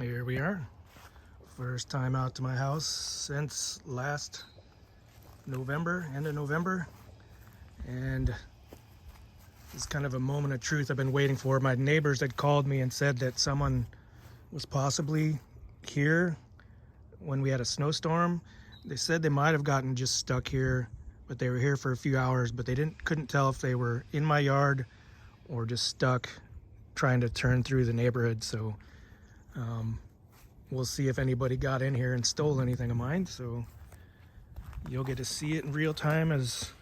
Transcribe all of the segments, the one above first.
Here we are. First time out to my house since last November, end of November. And it's kind of a moment of truth I've been waiting for. My neighbors had called me and said that someone was possibly here when we had a snowstorm. They said they might have gotten just stuck here, but they were here for a few hours, but they couldn't tell if they were in my yard or just stuck trying to turn through the neighborhood. So we'll see if anybody got in here and stole anything of mine. So you'll get to see it in real time as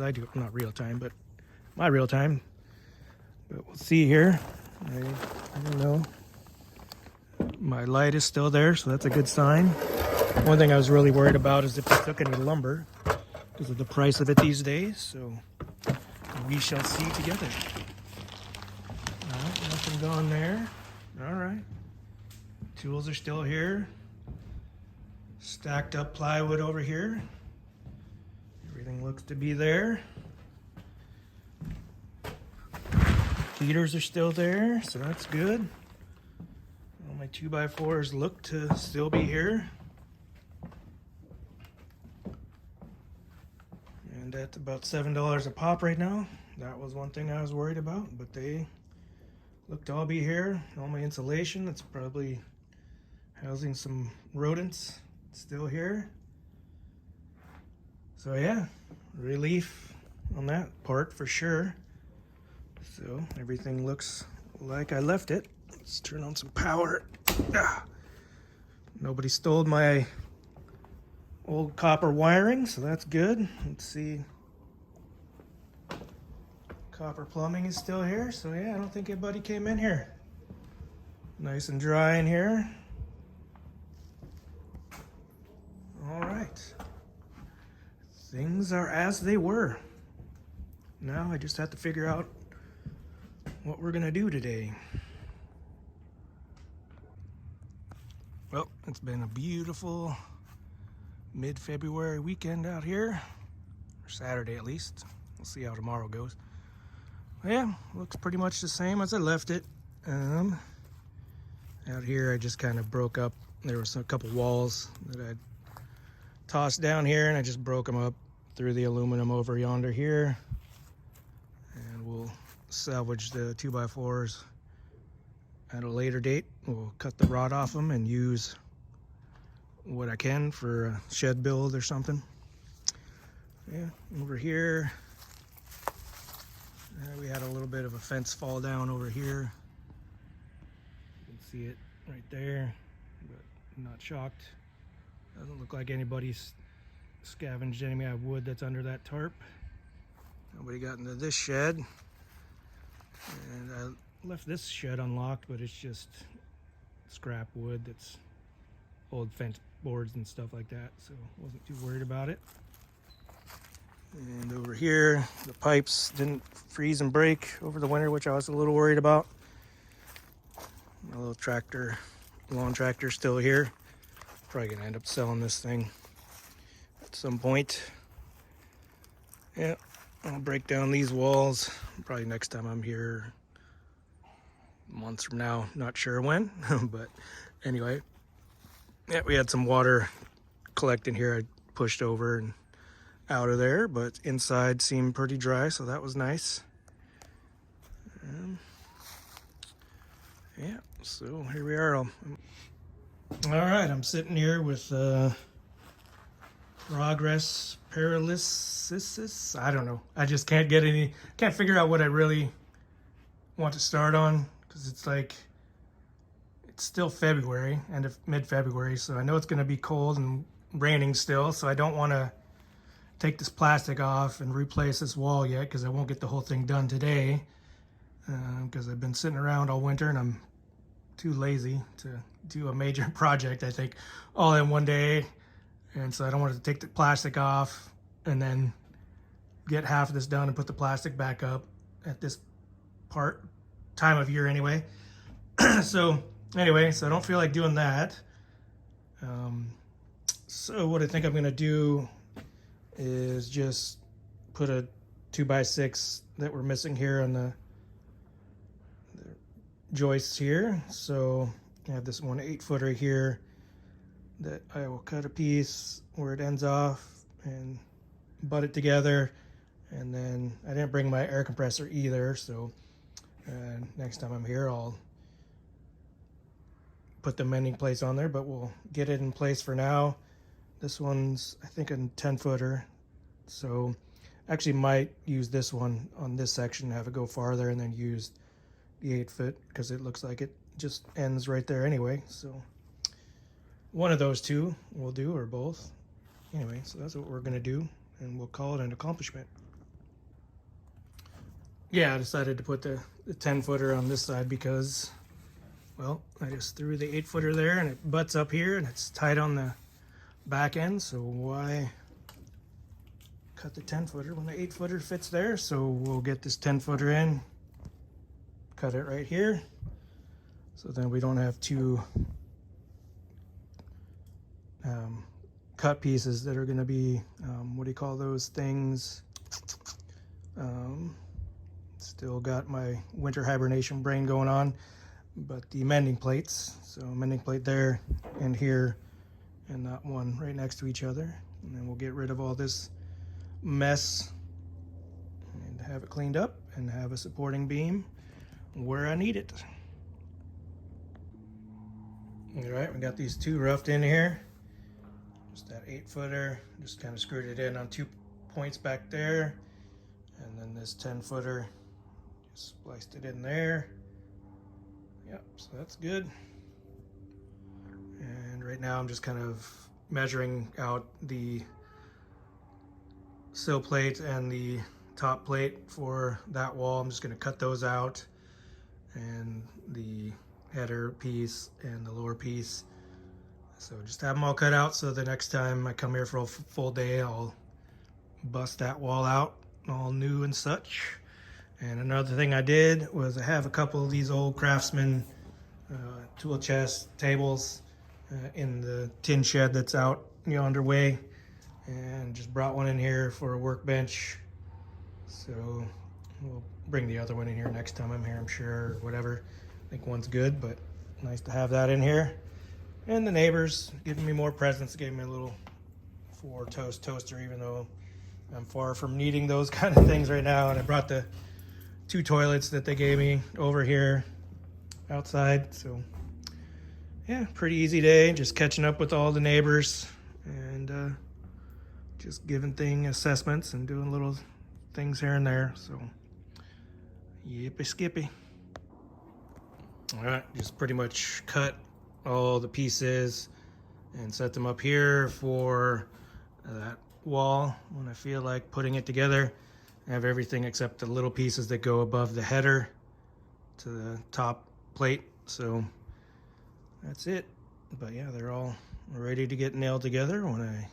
I do. Not real time, but my real time. But we'll see here. I don't know. My light is still there, so that's a good sign. One thing I was really worried about is if they took any lumber because of the price of it these days. So we shall see together. All right, nothing gone there. All right. Tools are still here. Stacked up plywood over here. Everything looks to be there. Heaters are still there, so that's good. All my 2x4s look to still be here. And at about $7 a pop right now. That was one thing I was worried about, but they look to all be here. All my insulation, that's probably housing some rodents, still here. So yeah, relief on that part for sure. So everything looks like I left it. Let's turn on some power. Nobody stole my old copper wiring, so that's good. Let's see. Copper plumbing is still here, so yeah, I don't think anybody came in here. Nice and dry in here. All right. Things are as they were. Now I just have to figure out what we're gonna do today. Well, it's been a beautiful mid-February weekend out here, or Saturday at least. We'll see how tomorrow goes. Yeah, looks pretty much the same as I left it. Out here I just kind of broke up. There was a couple walls that I'd tossed down here, and I just broke them up, threw the aluminum over yonder here, and we'll salvage the 2x4s at a later date. We'll cut the rod off them and use what I can for a shed build or something. Yeah, over here we had a little bit of a fence fall down over here. You can see it right there, but I'm not shocked. Doesn't look like anybody's scavenged any of wood that's under that tarp. Nobody got into this shed. And I left this shed unlocked, but it's just scrap wood that's old fence boards and stuff like that, so wasn't too worried about it. And over here, the pipes didn't freeze and break over the winter, which I was a little worried about. My little tractor, lawn tractor, still here. Probably gonna end up selling this thing at some point. Yeah, I'll break down these walls probably next time I'm here, months from now, not sure when. But anyway, yeah, we had some water collecting here. I pushed over and out of there, but inside seemed pretty dry, so that was nice. Yeah, so here we are. All right, I'm sitting here with progress paralysis. I don't know. I just can't figure out what I really want to start on, because it's like, it's still February, end of mid-February, so I know it's going to be cold and raining still, so I don't want to take this plastic off and replace this wall yet, because I won't get the whole thing done today, because I've been sitting around all winter and I'm too lazy to do a major project, I think, all in one day. And so I don't want to take the plastic off and then get half of this done and put the plastic back up at this time of year anyway. So anyway, so I don't feel like doing that. So what I think I'm gonna do is just put a 2x6 that we're missing here on the joists here. So I have this one 8-footer here that I will cut a piece where it ends off and butt it together. And then I didn't bring my air compressor either, so next time I'm here I'll put the mending plates on there, but we'll get it in place for now. This one's, I think, a 10-footer, so actually might use this one on this section, have it go farther, and then use the 8-foot because it looks like it just ends right there anyway. So one of those two will do, or both. Anyway, so that's what we're gonna do, and we'll call it an accomplishment. Yeah, I decided to put the 10-footer on this side because, well, I just threw the 8-footer there and it butts up here and it's tight on the back end, so why cut the 10-footer when the 8-footer fits there? So we'll get this 10-footer in, cut it right here, so then we don't have two cut pieces that are going to be, what do you call those things? Still got my winter hibernation brain going on, but the mending plates, so mending plate there and here, and that one right next to each other, and then we'll get rid of all this mess and have it cleaned up and have a supporting beam where I need it. All right, we got these two roughed in here. Just that 8-footer, just kind of screwed it in on 2 points back there, and then this 10-footer, just spliced it in there. Yep, so that's good. And right now I'm just kind of measuring out the sill plate and the top plate for that wall. I'm just going to cut those out, and the header piece and the lower piece. So just have them all cut out, so the next time I come here for a full day I'll bust that wall out all new and such. And another thing I did was I have a couple of these old Craftsman tool chest tables in the tin shed that's out yonder way, and just brought one in here for a workbench. So we'll bring the other one in here next time I'm here, I'm sure, or whatever. I think one's good, but nice to have that in here. And the neighbors giving me more presents, gave me a little 4-toast toaster, even though I'm far from needing those kind of things right now. And I brought the 2 toilets that they gave me over here outside. So yeah, pretty easy day, just catching up with all the neighbors and just giving thing assessments and doing little things here and there. So yippee skippy. All right, just pretty much cut all the pieces and set them up here for that wall when I feel like putting it together. I have everything except the little pieces that go above the header to the top plate, so that's it. But yeah, they're all ready to get nailed together when I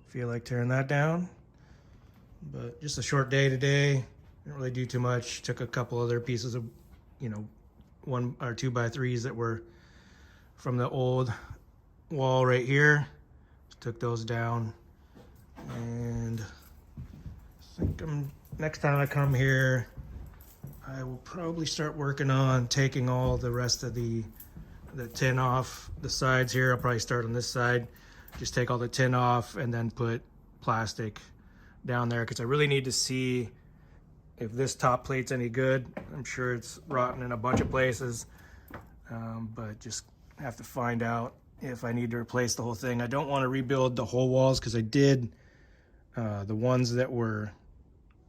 feel like tearing that down. But just a short day today, didn't really do too much. Took a couple other pieces of, 1 or 2x3s that were from the old wall right here. Just took those down, and I think next time I come here I will probably start working on taking all the rest of the tin off the sides here. I'll probably start on this side, just take all the tin off and then put plastic down there, because I really need to see if this top plate's any good. I'm sure it's rotten in a bunch of places, but just have to find out if I need to replace the whole thing. I don't want to rebuild the whole walls, because I did the ones that were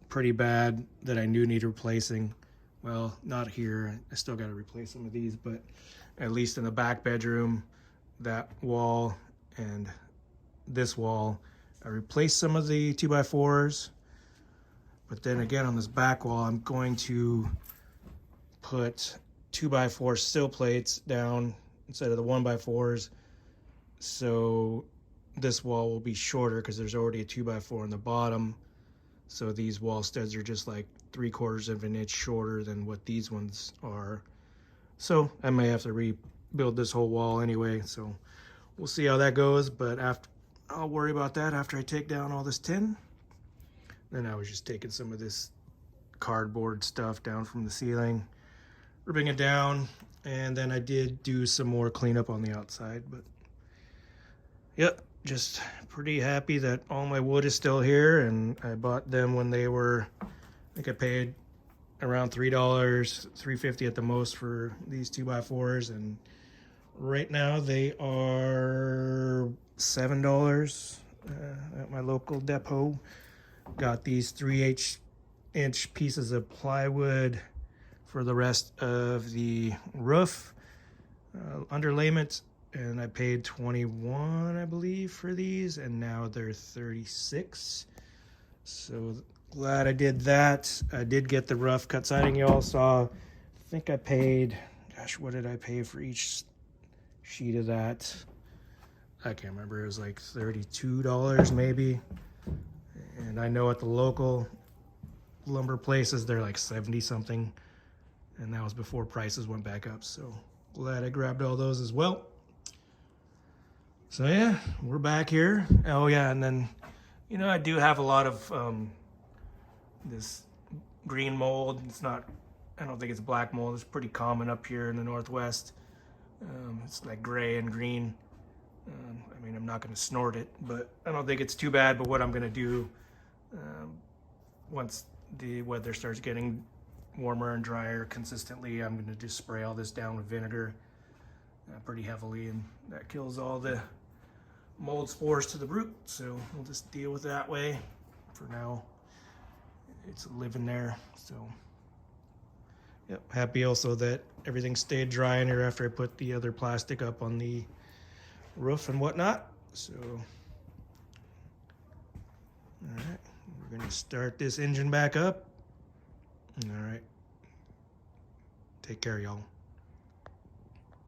pretty bad that I knew needed replacing. Well, not here, I still got to replace some of these, but at least in the back bedroom, that wall and this wall, I replaced some of the 2x4s. But then again, on this back wall, I'm going to put 2x4 sill plates down instead of the 1x4s. So this wall will be shorter because there's already a 2x4 on the bottom. So these wall studs are just like 3/4 of an inch shorter than what these ones are. So I may have to rebuild this whole wall anyway. So we'll see how that goes. But I'll worry about that after I take down all this tin. Then I was just taking some of this cardboard stuff down from the ceiling, ripping it down, And then I did do some more cleanup on the outside, but yep, just pretty happy that all my wood is still here, and I bought them when they were, I think I paid around $3, $3.50 at the most for these 2x4s, and right now they are $7 at my local depot. Got these 3/8-inch pieces of plywood for the rest of the roof underlayment, and I paid $21, I believe, for these, and now they're $36. So glad I did that. I did get the rough cut siding you all saw. I think I paid, gosh, what did I pay for each sheet of that? I can't remember. It was like $32 maybe. And I know at the local lumber places, they're like 70 something. And that was before prices went back up. So glad I grabbed all those as well. So yeah, we're back here. Oh yeah, and then, you know, I do have a lot of this green mold. It's not, I don't think it's black mold. It's pretty common up here in the Northwest. It's like gray and green. I mean, I'm not going to snort it, but I don't think it's too bad. But what I'm going to do once the weather starts getting warmer and drier consistently, I'm going to just spray all this down with vinegar pretty heavily, and that kills all the mold spores to the root. So we'll just deal with it that way for now. It's living there. So yep, happy also that everything stayed dry in here after I put the other plastic up on the roof and whatnot. So all right, we're gonna start this engine back up. All right, take care, y'all.